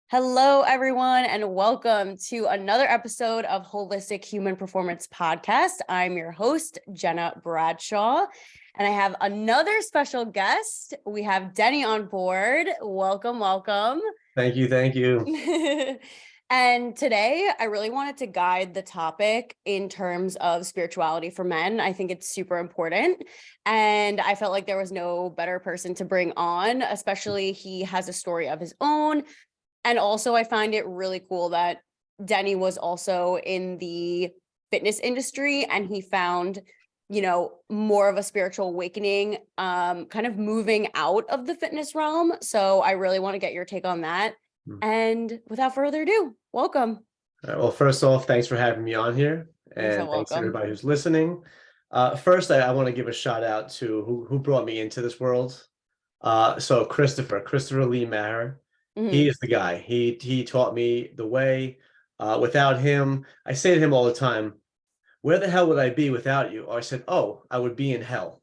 Hello, everyone, and welcome to another episode of Holistic Human Performance Podcast. I'm your host, Gena Bradshaw, and I have another special guest. We have Denney on board. Welcome, welcome. Thank you. Thank you. And today, I really wanted to guide the topic in terms of spirituality for men. I think it's super important. And I felt like there was no better person to bring on, especially he has a story of his own. And also, I find it really cool that Denney was also in the fitness industry and he found, more of a spiritual awakening, kind of moving out of the fitness realm. So I really want to get your take on that. And without further ado, welcome. All right, well, first off, thanks for having me on here. And thanks to everybody who's listening. First, I want to give a shout out to who brought me into this world. So Christopher Lee Maher. He is the guy. He taught me the way. Without him, I say to him all the time, where the hell would I be without you? Or I said, oh, I would be in hell.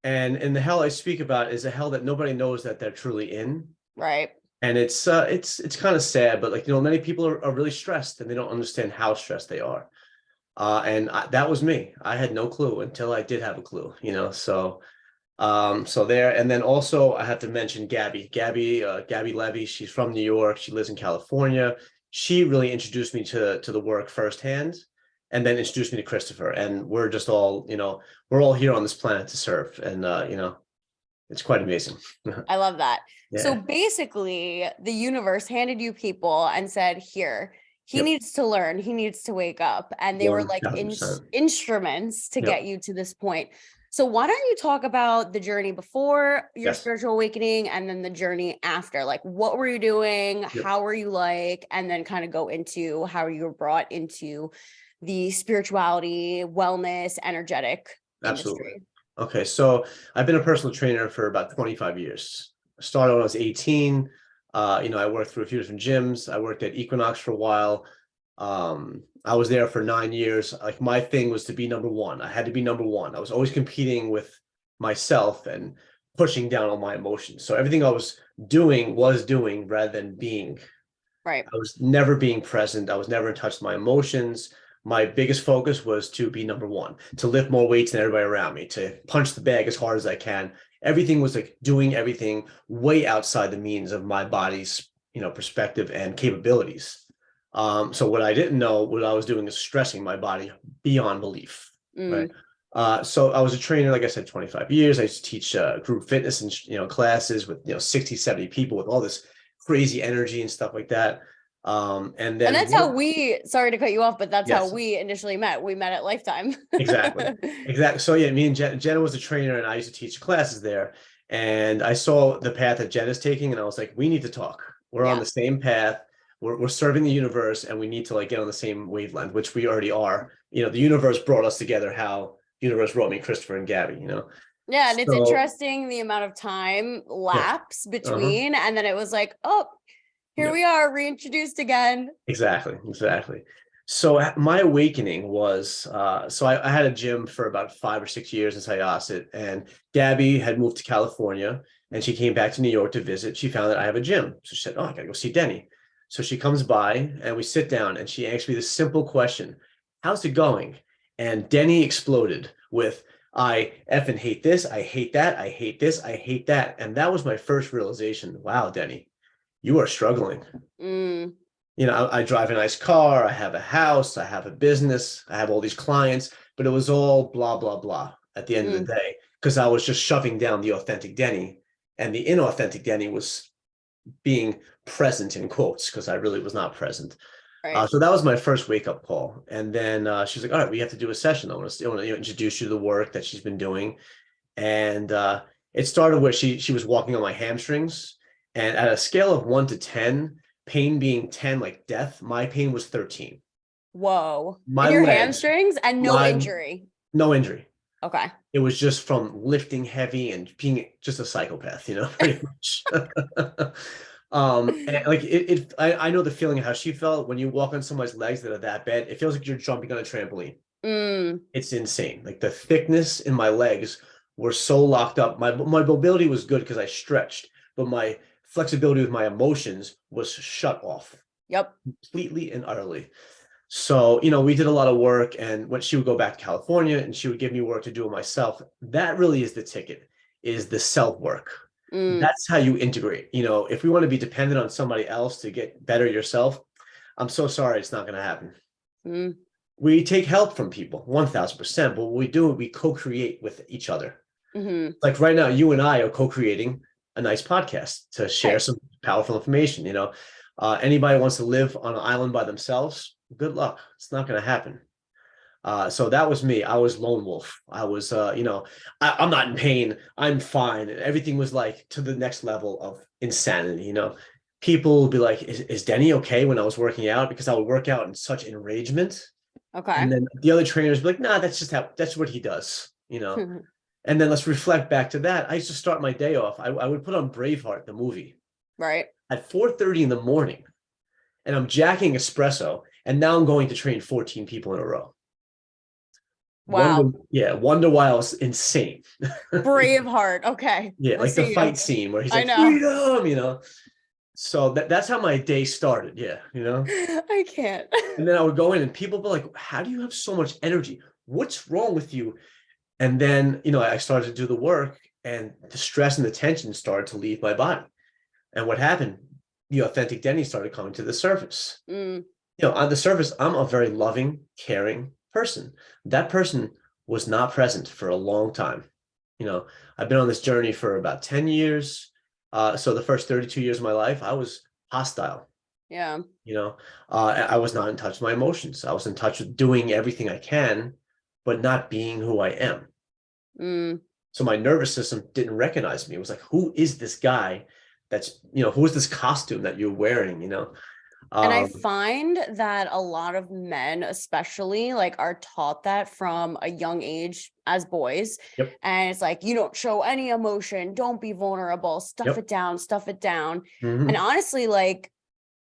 And in the hell I speak about is a hell that nobody knows that they're truly in. Right. And it's kind of sad, but many people are really stressed and they don't understand how stressed they are. That was me. I had no clue until I did have a clue, so there. And then also I have to mention Gabby Levy. She's from New York. She lives in California. She really introduced me to the work firsthand and then introduced me to Christopher. And we're just all, we're all here on this planet to serve. And, it's quite amazing. I love that. Yeah. So basically, the universe handed you people and said, here, he needs to learn, he needs to wake up. And they were like instruments to get you to this point. So why don't you talk about the journey before your spiritual awakening and then the journey after? Like, what were you doing? How were you like? And then kind of go into how you were brought into the spirituality, wellness, energetic industry. Okay, so I've been a personal trainer for about 25 years. I started when I was 18. I worked through a few different gyms. I worked at Equinox for a while. I was there for 9 years. Like, my thing was to be number one. I had to be number one. I was always competing with myself and pushing down on my emotions. So everything I was doing rather than being. Right. I was never being present. I was never in touch with my emotions. My biggest focus was to be number one, to lift more weights than everybody around me, to punch the bag as hard as I can. Everything was like doing everything way outside the means of my body's, perspective and capabilities. So what I didn't know, what I was doing is stressing my body beyond belief. Right. So I was a trainer, like I said, 25 years. I used to teach group fitness and, classes with, 60, 70 people with all this crazy energy and stuff like that. And that's how sorry to cut you off, but that's how we initially met. We met at Lifetime. Exactly. So me and Gena was a trainer and I used to teach classes there. And I saw the path that Jena's taking and I was like, we need to talk. We're on the same path. We're serving the universe and we need to get on the same wavelength, which we already are. The universe brought us together, how the universe brought me Christopher and Gabby, Yeah. And it's interesting the amount of time lapse between, and then it was like, oh, here we are, reintroduced again. Exactly. So my awakening was, I had a gym for about 5 or 6 years in Syosset, and Gabby had moved to California and she came back to New York to visit. She found that I have a gym. So she said, oh, I gotta go see Denney. So she comes by and we sit down and she asks me this simple question: how's it going? And Denney exploded with, I effing hate this. I hate that. I hate this. I hate that. And that was my first realization. Wow, Denney, you are struggling. I drive a nice car. I have a house. I have a business. I have all these clients, but it was all blah, blah, blah at the end of the day, because I was just shoving down the authentic Denney, and the inauthentic Denney was being present in quotes, because I really was not present. Right. So that was my first wake up call. And then she's like, all right, we have to do a session. I want to introduce you to the work that she's been doing. And it started where she was walking on my hamstrings. And at a scale of 1 to 10, pain being 10, like death, my pain was 13. Whoa. In your hamstrings and no injury? No injury. Okay. It was just from lifting heavy and being just a psychopath, pretty much. And I know the feeling of how she felt when you walk on somebody's legs that are that bad. It feels like you're jumping on a trampoline. It's insane. Like, the thickness in my legs were so locked up. My mobility was good because I stretched, but my flexibility with my emotions was shut off Yep. completely and utterly. So, we did a lot of work, and when she would go back to California and she would give me work to do it myself, that really is the ticket, is the self work. Mm, That's how you integrate. If we want to be dependent on somebody else to get better yourself, I'm so sorry, it's not going to happen. mm, We take help from people 1000%, but what we do, we co-create with each other. mm-hmm. Like right now, you and I are co-creating a nice podcast to share Right. some powerful information. Anybody wants to live on an island by themselves, good luck. It's not going to happen. So that was me. I was lone wolf. I was, I'm not in pain. I'm fine. Everything was like to the next level of insanity. People would be like, is Denney okay when I was working out? Because I would work out in such enragement. Okay. And then the other trainers would be like, nah, that's what he does. And then let's reflect back to that. I used to start my day off. I would put on Braveheart, the movie, Right. at 4:30 in the morning, and I'm jacking espresso, and now I'm going to train 14 people in a row. Wow. Wonder why I was insane. Braveheart. Okay. Yeah, I like the see you. fight scene where he's I like, know. freedom. So that's how my day started. Yeah. I can't. And then I would go in and people would be like, how do you have so much energy? What's wrong with you? And then, I started to do the work, and the stress and the tension started to leave my body. And what happened? The authentic Denney started coming to the surface. Mm, On the surface, I'm a very loving, caring person. That person was not present for a long time. I've been on this journey for about 10 years. So the first 32 years of my life, I was hostile. yeah. I was not in touch with my emotions. I was in touch with doing everything I can, but not being who I am. Mm. So my nervous system didn't recognize me. It was like, who is this guy who is this costume that you're wearing, And I Um, find that a lot of men, especially, like, are taught that from a young age as boys. yep, And it's like, you don't show any emotion, don't be vulnerable, stuff yep. it down, stuff it down. And Hmm. honestly, like,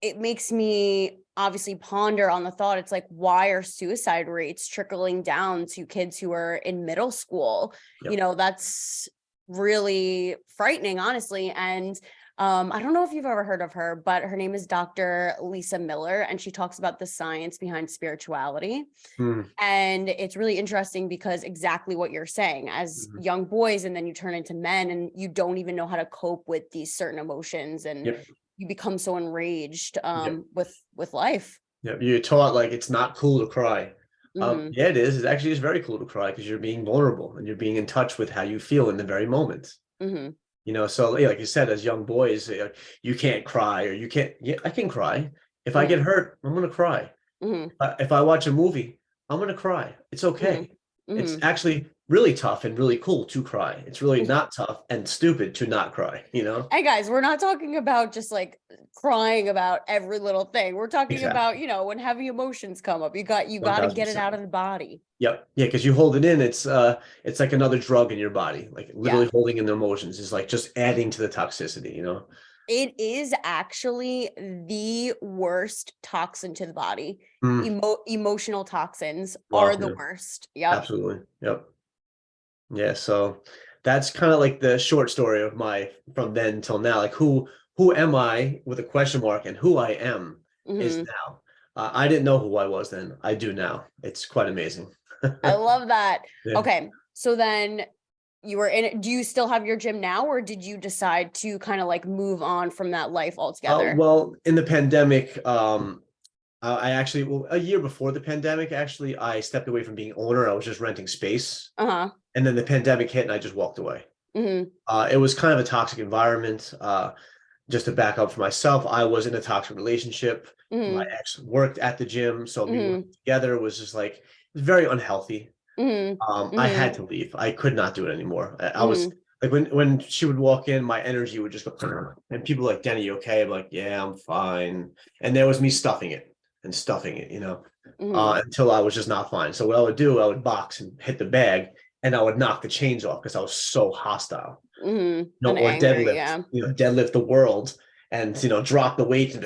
it makes me obviously ponder on the thought. It's like, why are suicide rates trickling down to kids who are in middle school? Yep. That's really frightening, honestly. And I don't know if you've ever heard of her, but her name is Dr. Lisa Miller, and she talks about the science behind spirituality. Mm-hmm. And it's really interesting because exactly what you're saying, as young boys, and then you turn into men and you don't even know how to cope with these certain emotions, and Yep. you become so enraged Yep. with life. Yep. You're taught like it's not cool to cry. Hmm. Yeah, it is. It's actually just very cool to cry because you're being vulnerable and you're being in touch with how you feel in the very moment. Hmm. So yeah, like you said, as young boys, you can't cry or you can't. Yeah, I can cry. If I get Hmm. hurt, I'm gonna cry. Hmm. If I watch a movie, I'm gonna cry. It's Hmm. okay. It's actually really tough and really cool to cry. It's really Hmm. not tough and stupid to not cry. Hey guys, we're not talking about just like crying about every little thing. We're talking Exactly. about, when heavy emotions come up, you got to get it 1000%. out of the body. Yep. Yeah, because you hold it in, it's like another drug in your body. Like Yeah. literally holding in the emotions is like just adding to the toxicity. It is actually the worst toxin to the body. Mm, Emotional toxins are wow, the yeah, worst. Yep. absolutely. Yep. Yeah, so that's kind of like the short story of my from then till now. Like who am I with a question mark, and who I am is Hmm. now. I didn't know who I was then. I do now. It's quite amazing. I love that. Yeah. Okay. So then you were in it. Do you still have your gym now, or did you decide to kind of like move on from that life altogether? Well, in the pandemic, I actually, well, a year before the pandemic, actually, I stepped away from being owner. I was just renting space. Uh-huh. And then the pandemic hit and I just walked away. Hmm. It was kind of a toxic environment. Just to back up for myself, I was in a toxic relationship. My Hmm. ex worked at the gym. So me Hmm. working together was just like, it was very unhealthy. Hmm. I had Hmm. to leave. I could not do it anymore. I was Hmm. like, when she would walk in, my energy would just go, and people were like, Denney, you okay? I'm like, yeah, I'm fine. And there was me stuffing it and stuffing it, Hmm. until I was just not fine. So what I would do, I would box and hit the bag and I would knock the chains off because I was so hostile. Hmm. And Or angry, deadlift, yeah. deadlift the world and drop the weight and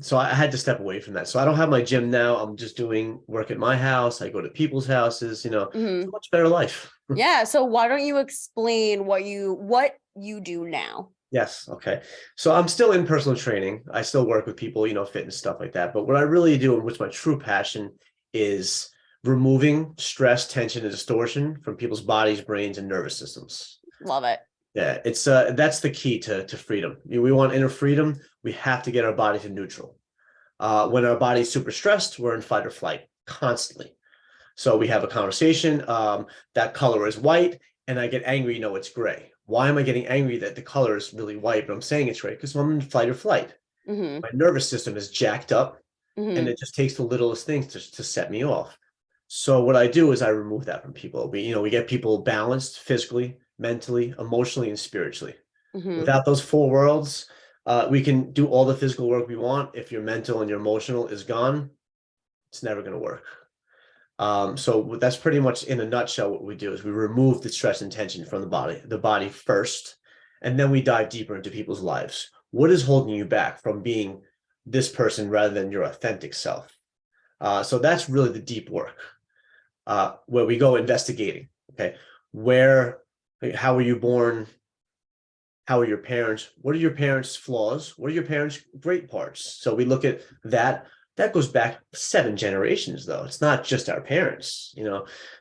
so I had to step away from that. So I don't have my gym now. I'm just doing work at my house. I go to people's houses. It's a much better life. Yeah. So why don't you explain what you do now? Yes. Okay. So I'm still in personal training. I still work with people, fitness stuff like that. But what I really do, and what's my true passion, is removing stress, tension, and distortion from people's bodies, brains, and nervous systems. Love it. Yeah, it's that's the key to freedom. We want inner freedom. We have to get our body to neutral. When our body's super stressed, we're in fight or flight constantly. So we have a conversation. That color is white, and I get angry. No, it's gray. Why am I getting angry that the color is really white, but I'm saying it's gray? Because I'm in fight or flight. My nervous system is jacked up, and it just takes the littlest things to set me off. So what I do is I remove that from people. We get people balanced physically, mentally, emotionally, and spiritually. Without those four worlds, we can do all the physical work we want. If your mental and your emotional is gone, it's never going to work. So that's pretty much in a nutshell what we do is we remove the stress and tension from the body first, and then we dive deeper into people's lives. What is holding you back from being this person rather than your authentic self? So that's really the deep work, where we go investigating. Okay, how were you born? How are your parents? What are your parents' flaws? What are your parents' great parts? So we look at that. That goes back 7 generations, though. It's not just our parents,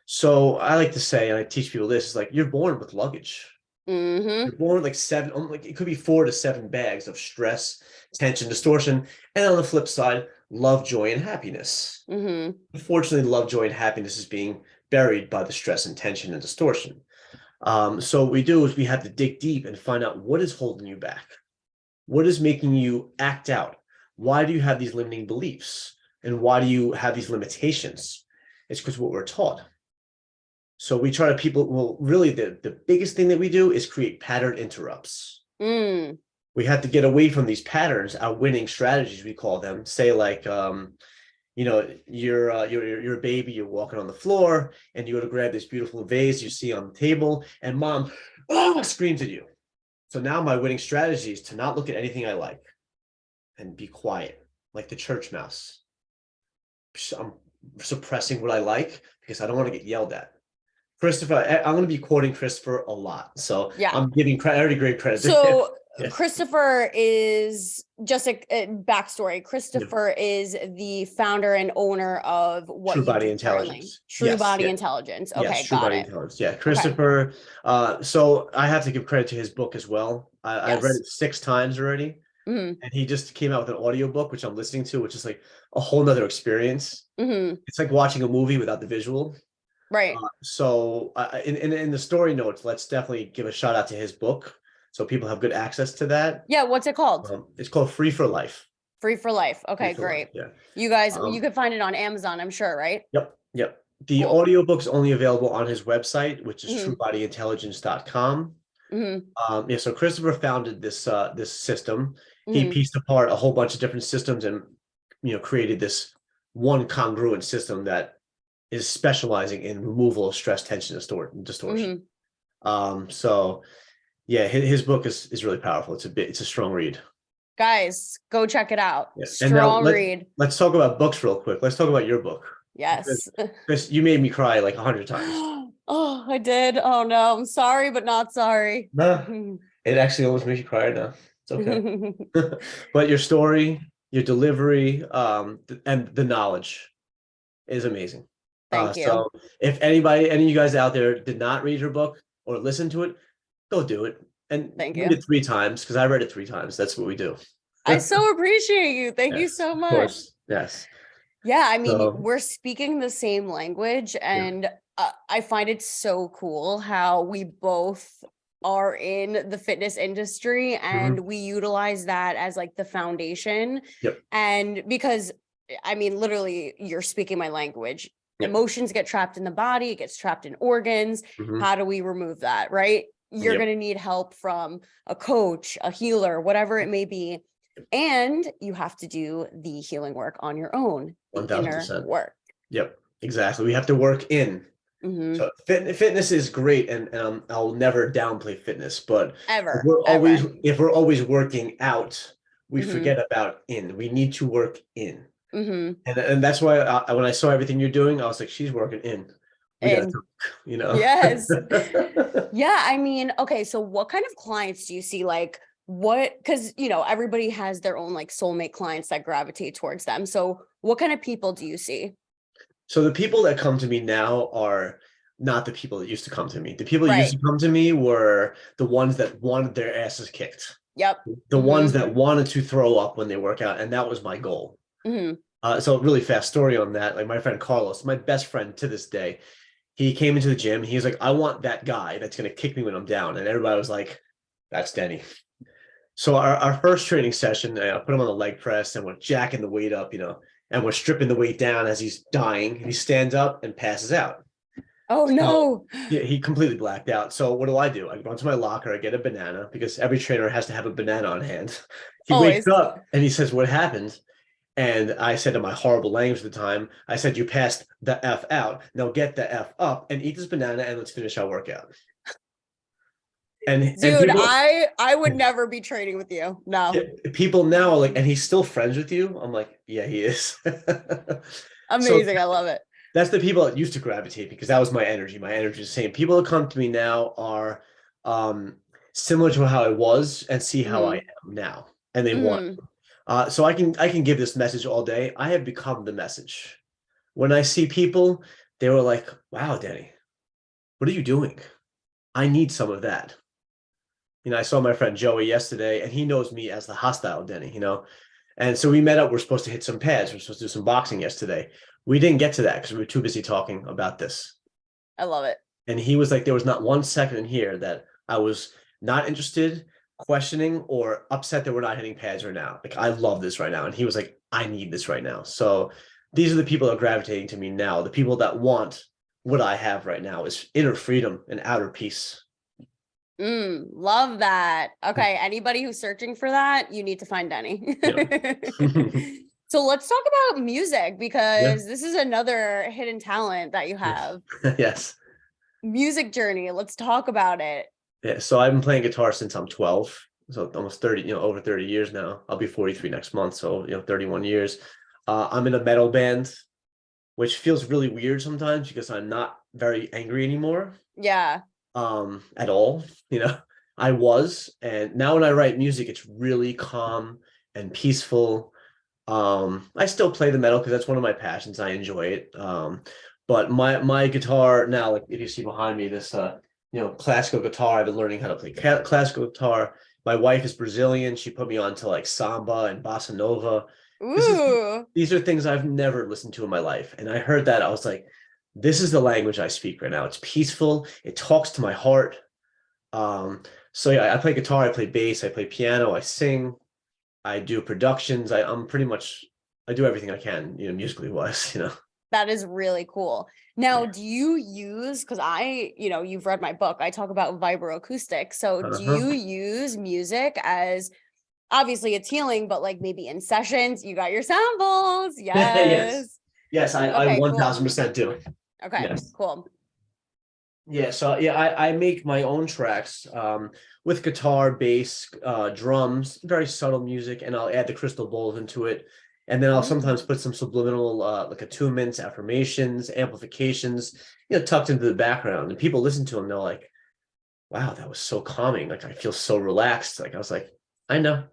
So I like to say, and I teach people this, is like you're born with luggage. You're born with like 7, like it could be 4 to 7 bags of stress, tension, distortion, and on the flip side, love, joy, and happiness. Unfortunately, love, joy, and happiness is being buried by the stress and tension and distortion. So what we do is we have to dig deep and find out what is holding you back. What is making you act out? Why do you have these limiting beliefs? And why do you have these limitations? It's because what we're taught. So we try to really the biggest thing that we do is create pattern interrupts. We have to get away from these patterns, our winning strategies, we call them. Say like, you're a baby, you're walking on the floor and you go to grab this beautiful vase you see on the table and mom screams at you. So now my winning strategy is to not look at anything I like and be quiet, like the church mouse. I'm suppressing what I like because I don't want to get yelled at. Christopher, I'm going to be quoting Christopher a lot. So Yeah. I'm giving already great credit. So Yeah. Christopher is just a backstory. Christopher is the founder and owner of what True you Body do Intelligence. currently. True Body Intelligence. Okay, yes, True got Body it. Intelligence. Yeah, Christopher. So I have to give credit to his book as well. I've read it 6 times already. And he just came out with an audiobook, which I'm listening to, which is like a whole nother experience. It's like watching a movie without the visual. Right. So in the story notes, let's definitely give a shout out to his book so people have good access to that. Yeah. What's it called? It's called Free for Life. Free for Life. Okay, For great. Life, yeah. You guys, you can find it on Amazon, I'm sure, right? Yep. The Cool. audiobook's only available on his website, which is truebodyintelligence.com. So Christopher founded this system. He pieced apart a whole bunch of different systems and created this one congruent system that is specializing in removal of stress, tension, distortion. So yeah, his book is really powerful. It's a strong read. Guys, go check it out. Yeah. Strong read. Let's talk about books real quick. Let's talk about your book. Yes. Because you made me cry like 100 times. Oh, I did. Oh no, I'm sorry, but not sorry. No, it actually almost makes you cry now. It's okay. But your story, your delivery, and the knowledge is amazing. Thank you. So if any of you guys out there did not read your book or listen to it, go do it. And Thank read you. it 3 times because I read it 3 times. That's what we do. I so appreciate you. Thank you so much. Of course. Yes. Yeah, I mean, we're speaking the same language, and I find it so cool how we both are in the fitness industry and we utilize that as like the foundation. And because, I mean, literally, you're speaking my language. Emotions get trapped in the body, it gets trapped in organs. How do we remove that, right? You're going to need help from a coach, a healer, whatever it may be. And you have to do the healing work on your own, the inner work. Yep, exactly. We have to work in. Mm-hmm. So fitness is great, and I'll never downplay fitness. But Ever, ever. if we're always working out, we Mm-hmm. forget about in. We need to work in, Mm-hmm. and that's why when I saw everything you're doing, I was like, she's working in. We got to And talk, you know. yes. Yeah, I mean, okay, so what kind of clients do you see? Like, what, because, everybody has their own like soulmate clients that gravitate towards them. So, what kind of people do you see? So the people that come to me now are not the people that used to come to me. The people that used Right. to come to me were the ones that wanted their asses kicked, Yep. the ones Mm-hmm. that wanted to throw up when they work out, and that was my goal. Mm-hmm. So really fast story on that. Like my friend Carlos, my best friend to this day, he came into the gym. He's like, I want that guy that's gonna kick me when I'm down. And everybody was like, that's Denney. So our first training session, I put him on the leg press and we're jacking the weight up, and we're stripping the weight down as he's dying. And he stands up and passes out. Oh So no. yeah, he completely blacked out. So what do? I go into my locker, I get a banana because every trainer has to have a banana on hand. He wakes Always. up and he says, what happened? And I said in my horrible language at the time, I said, you passed the F out. Now get the F up and eat this banana and let's finish our workout. And Dude, people I would never be training with you. yeah, No. people now are like, and he's still friends with you. I'm like, yeah, he is. So Amazing. I love it. that's the people that used to gravitate because that was my energy. My energy is the same. People that come to me now are um, similar to how I was and see how I Mm-hmm. am now, and they want. Mm-hmm. So I can give this message all day. I have become the message. When I see people, they were like, "Wow, Denney, what are you doing? I need some of that." I saw my friend Joey yesterday, and he knows me as the hostile Denney. And so we met up. We're supposed to hit some pads. We're supposed to do some boxing yesterday. We didn't get to that because we were too busy talking about this. I love it. And he was like, there was not one second in here that I was not interested, questioning, or upset that we're not hitting pads right now. Like, I love this right now. And he was like, I need this right now. So these are the people that are gravitating to me now. The people that want what I have right now is inner freedom and outer peace. Love that. Okay, anybody who's searching for that, you need to find Denney. Yeah. So let's talk about music Yeah. because this is another hidden talent that you have. Yes. Music journey. Let's talk about it. Yeah. So I've been playing guitar since I'm 12. So almost 30, over 30 years now. I'll be 43 next month. So, 31 years. I'm in a metal band, which feels really weird sometimes because I'm not very angry anymore. Yeah. At all. I was, and now when I write music, it's really calm and peaceful. I still play the metal because that's one of my passions. I enjoy it. But my guitar now, like if you see behind me, this classical guitar. I've been learning how to play classical guitar. My wife is Brazilian. She put me on to like samba and bossa nova. This is Ooh. these are things I've never listened to in my life, and I heard that I was like, this is the language I speak right now. It's peaceful. It talks to my heart. Um, so yeah, I play guitar, I play bass, I play piano, I sing, I do productions. I do everything I can, musically wise. That is really cool. Now, Yeah. do you use, because you've read my book, I talk about vibroacoustic. So do Uh-huh. you use music as obviously it's healing, but like maybe in sessions, you got your samples? Yes. Yes. Yes, I Okay, cool. 1000% do. Okay, Yes. cool. Yeah, so yeah, I make my own tracks with guitar, bass, drums, very subtle music, and I'll add the crystal bowls into it. And then I'll sometimes Mm. put some subliminal like attunements, affirmations, amplifications, tucked into the background. And people listen to them, they're like, wow, that was so calming. Like I feel so relaxed. Like I was like, I know,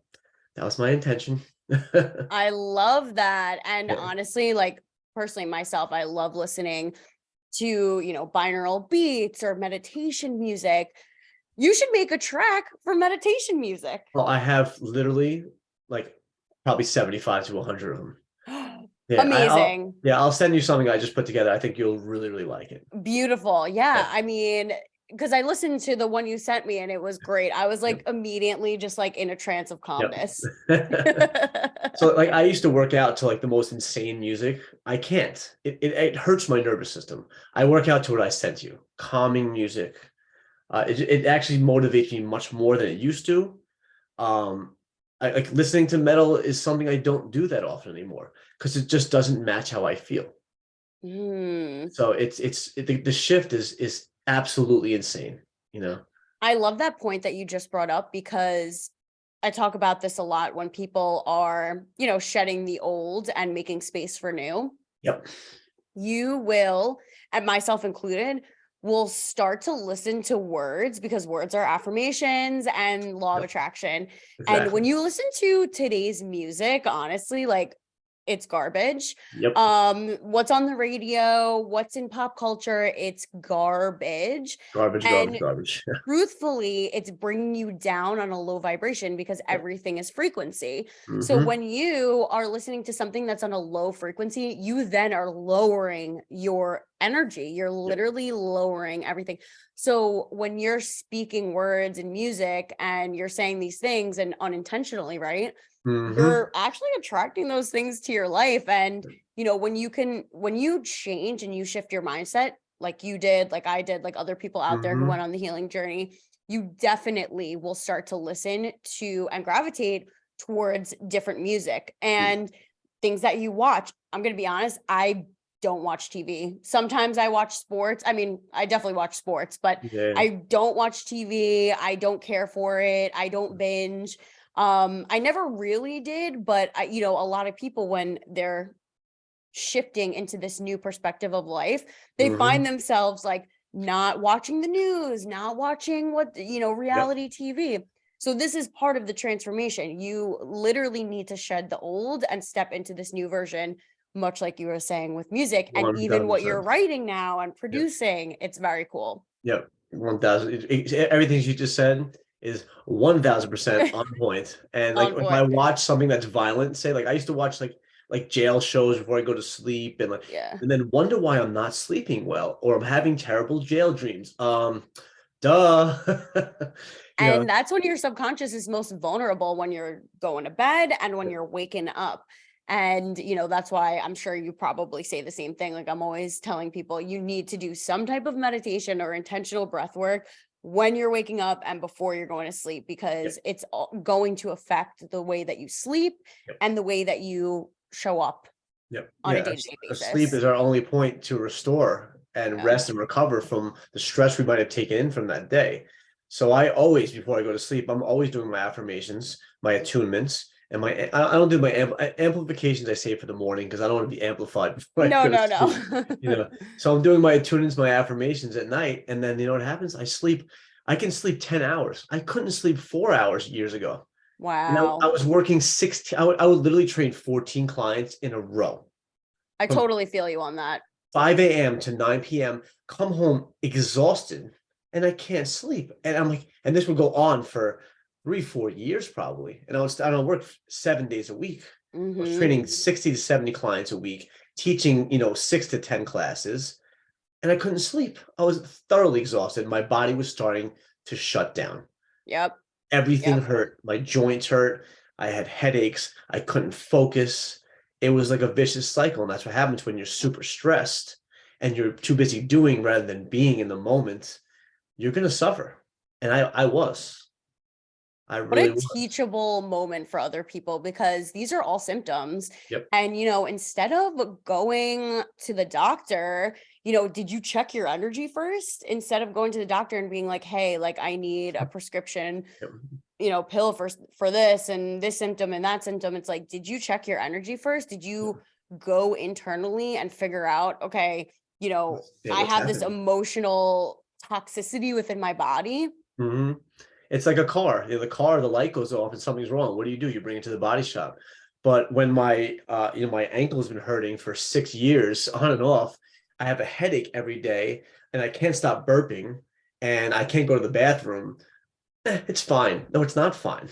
that was my intention. I love that. And Yeah. honestly, like personally myself, I love listening to, binaural beats or meditation music. You should make a track for meditation music. Well, I have literally like probably 75 to 100 of them. Yeah, Amazing. I'll send you something I just put together. I think you'll really, really like it. Beautiful. Yeah. Yeah. I mean, because I listened to the one you sent me and it was great. I was like Yep. immediately just like in a trance of calmness. Yep. So like I used to work out to like the most insane music. I can't. It hurts my nervous system. I work out to what I sent you. Calming music. It actually motivates me much more than it used to. I like listening to metal is something I don't do that often anymore because it just doesn't match how I feel. Mm. So the shift is absolutely insane, you know. I love that point that you just brought up because I talk about this a lot when people are, shedding the old and making space for new. Yep. You will, and myself included, will start to listen to words because words are affirmations and law of Yep. attraction. And when Exactly. you listen to today's music, honestly, like it's garbage. Yep. What's on the radio, what's in pop culture, it's garbage. Garbage, garbage, And garbage. truthfully, it's bringing you down on a low vibration because Yep. everything is frequency. So Mm-hmm. when you are listening to something that's on a low frequency, you then are lowering your energy. You're Yep. literally lowering everything. So when you're speaking words and music and you're saying these things and unintentionally, right? Mm-hmm. You're actually attracting those things to your life. And when you change and you shift your mindset, like you did, like I did, like other people out there who Mm-hmm. went on the healing journey, you definitely will start to listen to and gravitate towards different music and things that you watch. I'm going to be honest, I don't watch TV. Sometimes I watch sports. I mean, I definitely watch sports, but Yeah. I don't watch TV. I don't care for it. I don't binge. I never really did, but a lot of people when they're shifting into this new perspective of life, they Mm-hmm. find themselves like not watching the news, not watching Yep. reality TV. So this is part of the transformation. You literally need to shed the old and step into this new version, much like you were saying with music and even what you're 1000%. writing now and Yep. producing. It's very cool. Yep. 1000. Everything you just said is 1000% on point. And like On if I point. watch something that's violent, say like I used to watch like jail shows before I go to sleep Yeah. and then wonder why I'm not sleeping well or I'm having terrible jail dreams. Duh. You know, And that's when your subconscious is most vulnerable, when you're going to bed and when you're waking up. And, that's why I'm sure you probably say the same thing. Like I'm always telling people you need to do some type of meditation or intentional breath work when you're waking up and before you're going to sleep, yep, because it's going to affect the way that you sleep yep, and the way that you show up yep. on a Yeah. day-to-day Sleep basis. is our only point to restore and Yeah. rest and recover from the stress we might have taken in from that day. So I always, before I go to sleep, I'm always doing my affirmations, my attunements, and I don't do my amplifications. I save for the morning because I don't want to be amplified before I No, go to no, sleep. no. So I'm doing my attunements, my affirmations at night, and then you know what happens? I sleep. I can sleep 10 hours. I couldn't sleep 4 hours years ago. And I Wow. was working 16. I would literally train 14 clients in a row I from totally feel you on that. 5 a.m. to 9 p.m., come home exhausted, and I can't sleep. And I'm like, and this would go on for 3, 4 years probably. And I don't work 7 days a week. I was Hmm. training 60 to 70 clients a week, teaching, 6 to 10 classes, and I couldn't sleep. I was thoroughly exhausted. My body was starting to shut down. Yep. Everything Yep. hurt. My joints hurt. I had headaches. I couldn't focus. It was like a vicious cycle. And that's what happens when you're super stressed and you're too busy doing rather than being in the moment. You're going to suffer. And I was. I What really a was. teachable moment for other people, because these are all symptoms. Yep. And, instead of going to the doctor, did you check your energy first instead of going to the doctor and being like, hey, like I need a prescription, Yep. pill for this and this symptom and that symptom? It's like, did you check your energy first? Did you go internally and figure out, okay, Yeah, I what's have this happening? emotional toxicity within my body? Hmm. It's like a car. The car, the light goes off and something's wrong. What do? You bring it to the body shop. But when my ankle has been hurting for 6 years on and off, I have a headache every day and I can't stop burping and I can't go to the bathroom. It's fine. No, it's not fine.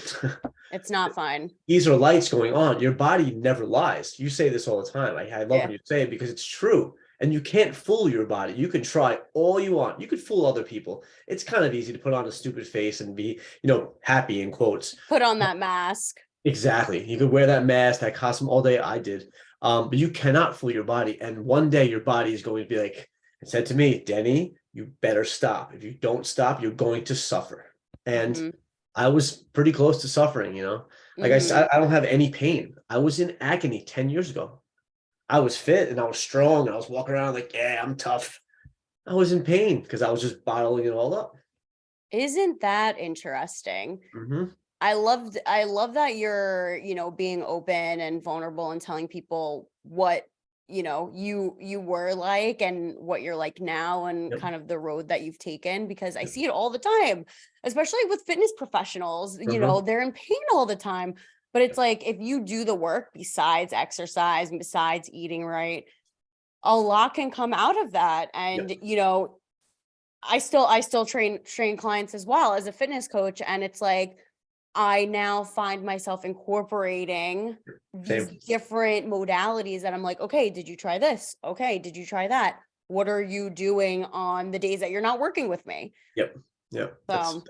It's not fine. These are lights going on. Your body never lies. You say this all the time. I love when Yeah. you say it because it's true. And you can't fool your body. You can try all you want. You could fool other people. It's kind of easy to put on a stupid face and be, happy in quotes. Put on that mask. Exactly. You could wear that mask, that costume all day. I did. But you cannot fool your body. And one day your body is going to be like, it said to me, Denney, you better stop. If you don't stop, you're going to suffer. And Mhm. I was pretty close to suffering. Like I Mhm. said, I don't have any pain. I was in agony 10 years ago. I was fit and I was strong and I was walking around like, yeah, I'm tough. I was in pain because I was just bottling it all up. Isn't that interesting? Hmm. I love that you're, being open and vulnerable and telling people what, you were like and what you're like now and Yep. kind of the road that you've taken, because I see it all the time, especially with fitness professionals, Hmm. they're in pain all the time. But it's like if you do the work besides exercise and besides eating right, a lot can come out of that. Yep. And, I still train clients as well as a fitness coach, and it's like I now find myself incorporating these Same. different modalities that I'm like, okay, did you try this? Okay, did you try that? What are you doing on the days that you're not working with me? Yep. Yep. So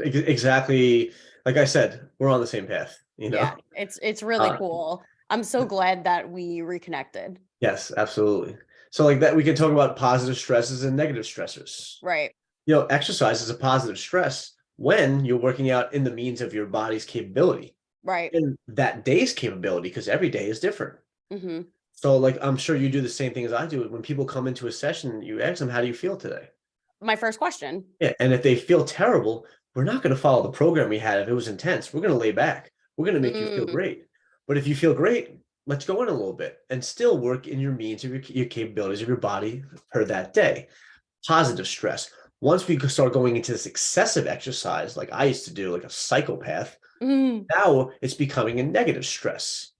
Exactly like I said, we're on the same path, you yeah, know? it's really Uh, cool. I'm so glad that we reconnected. yes, absolutely. So like that, we can talk about positive stresses and negative stressors. Right, Exercise is a positive stress when you're working out in the means of your body's capability right. and that day's capability, because every day is different. Hmm. So, like, I'm sure you do the same thing as I do. When people come into a session, you ask them, "How do you feel today?" My first question. Yeah, and if they feel terrible, we're not going to follow the program we had. If it was intense, we're going to lay back. We're going to make you feel Mm, great. But if you feel great, let's go in a little bit and still work in your means of your capabilities of your body per that day. Positive stress. Once we start going into this excessive exercise, like I used to do, like a psychopath, mm, now it's becoming a negative stress.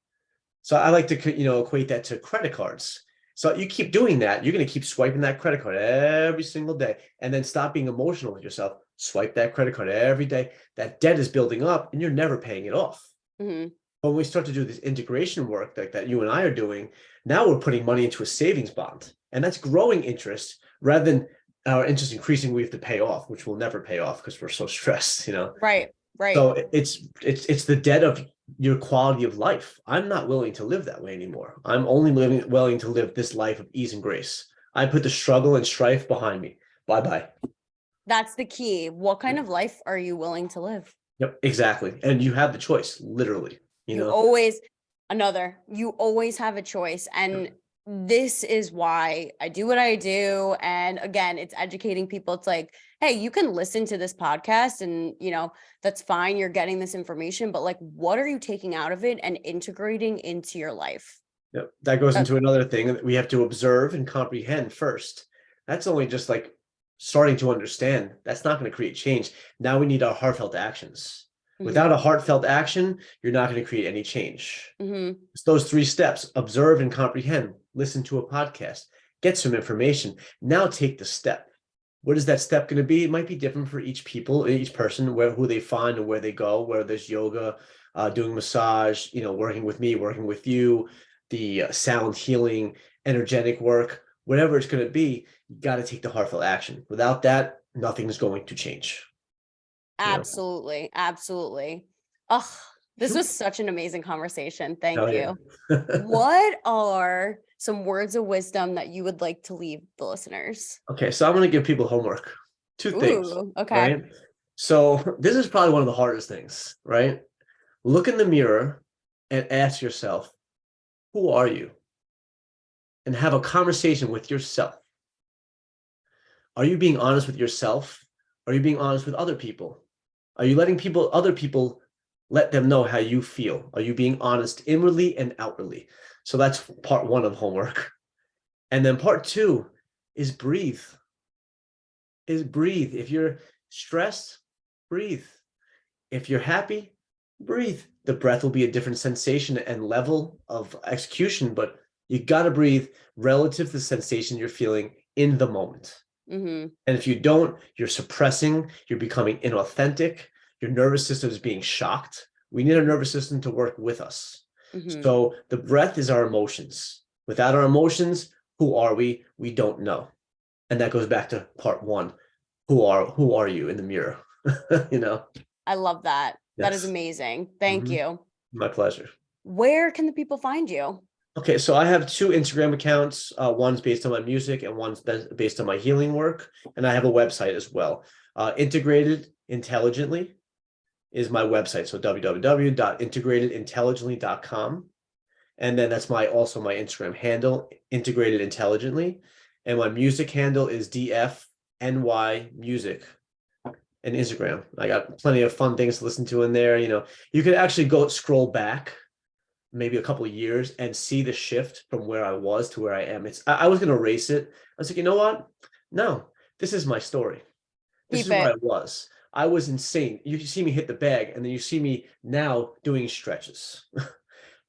So I like to, equate that to credit cards. So you keep doing that, you're going to keep swiping that credit card every single day, and then stop being emotional with yourself. Swipe that credit card every day. That debt is building up, and you're never paying it off. mm. But when we start to do this integration work like that you and I are doing, now we're putting money into a savings bond, and that's growing interest rather than our interest increasing. We have to pay off, which will never pay off because we're so stressed. Right, right. So it's the debt of your quality of life. I'm not willing to live that way anymore. I'm only willing to live this life of ease and grace. I put the struggle and strife behind me. Bye bye. That's the key. What kind of life are you willing to live? Yep, exactly. And you have the choice, literally. You You know. always you always have a choice. Yep. And this is why I do what I do. And again, it's educating people. It's like, hey, you can listen to this podcast and, that's fine. You're getting this information, but like, what are you taking out of it and integrating into your life? Yep. That goes That, into another thing that we have to observe and comprehend first. That's only just like starting to understand. That's not going to create change. Now we need our heartfelt actions. mhm, Without a heartfelt action, you're not going to create any change. mhm. It's those three steps: observe and comprehend, listen to a podcast, get some information. Now take the step. What is that step going to be? It might be different for each person, who they find and where they go, where there's yoga, doing massage, working with me, working with you, the sound healing, energetic work, whatever it's going to be, you got to take the heartfelt action. Without that, nothing's going to change. You know, Absolutely. Absolutely. Oh, this was such an amazing conversation. Thank hell yeah. you. What are some words of wisdom that you would like to leave the listeners? Okay, so I'm going to give people homework. Two things, Ooh, okay. right? So this is probably one of the hardest things, right? Look in the mirror and ask yourself, who are you? And have a conversation with yourself. Are you being honest with yourself? Are you being honest with other people? Are you letting other people, let them know how you feel? Are you being honest inwardly and outwardly? So that's part one of homework. And then part two is breathe. If you're stressed, breathe. If you're happy, breathe. The breath will be a different sensation and level of execution, but you got to breathe relative to the sensation you're feeling in the moment. Mm-hmm. And if you don't, you're suppressing, you're becoming inauthentic, your nervous system is being shocked. We need our nervous system to work with us. Mm-hmm. So the breath is our emotions. Without our emotions, who are we? We don't know. And that goes back to part one. Who are you in the mirror? you know? I love that. That is Yes. amazing. Thank Mhm. you. My pleasure. Where can the people find you? Okay, so I have two Instagram accounts. One's based on my music and one's based on my healing work. And I have a website as well. Integrated Intelligently is my website. So www.integratedintelligently.com. And then that's also my Instagram handle, Integrated Intelligently. And my music handle is DFNY Music and Instagram. I got plenty of fun things to listen to in there. You could actually go scroll back maybe a couple of years and see the shift from where I was to where I am. I was going to erase it. I was like, you know what? No, this is my story. This Keep is where it. I was. I was insane. You see me hit the bag, and then you see me now doing stretches,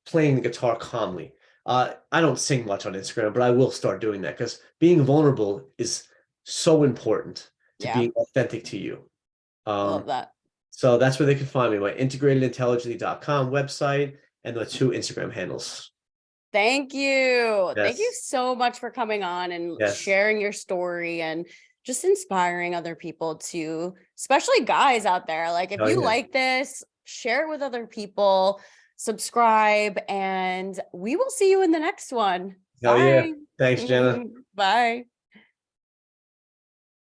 playing the guitar calmly. I don't sing much on Instagram, but I will start doing that because being vulnerable is so important to Yeah, being authentic to you. I love that. So that's where they can find me, my integratedintelligently.com website and the 2 Instagram handles. Thank you. Thank you Yes. so much for coming on and Yes. sharing your story and just inspiring other people to, especially guys out there. Like, if Oh, you yeah. like this, share it with other people, subscribe, and we will see you in the next one. Oh, yeah. Bye. Thanks, Jenna. Bye.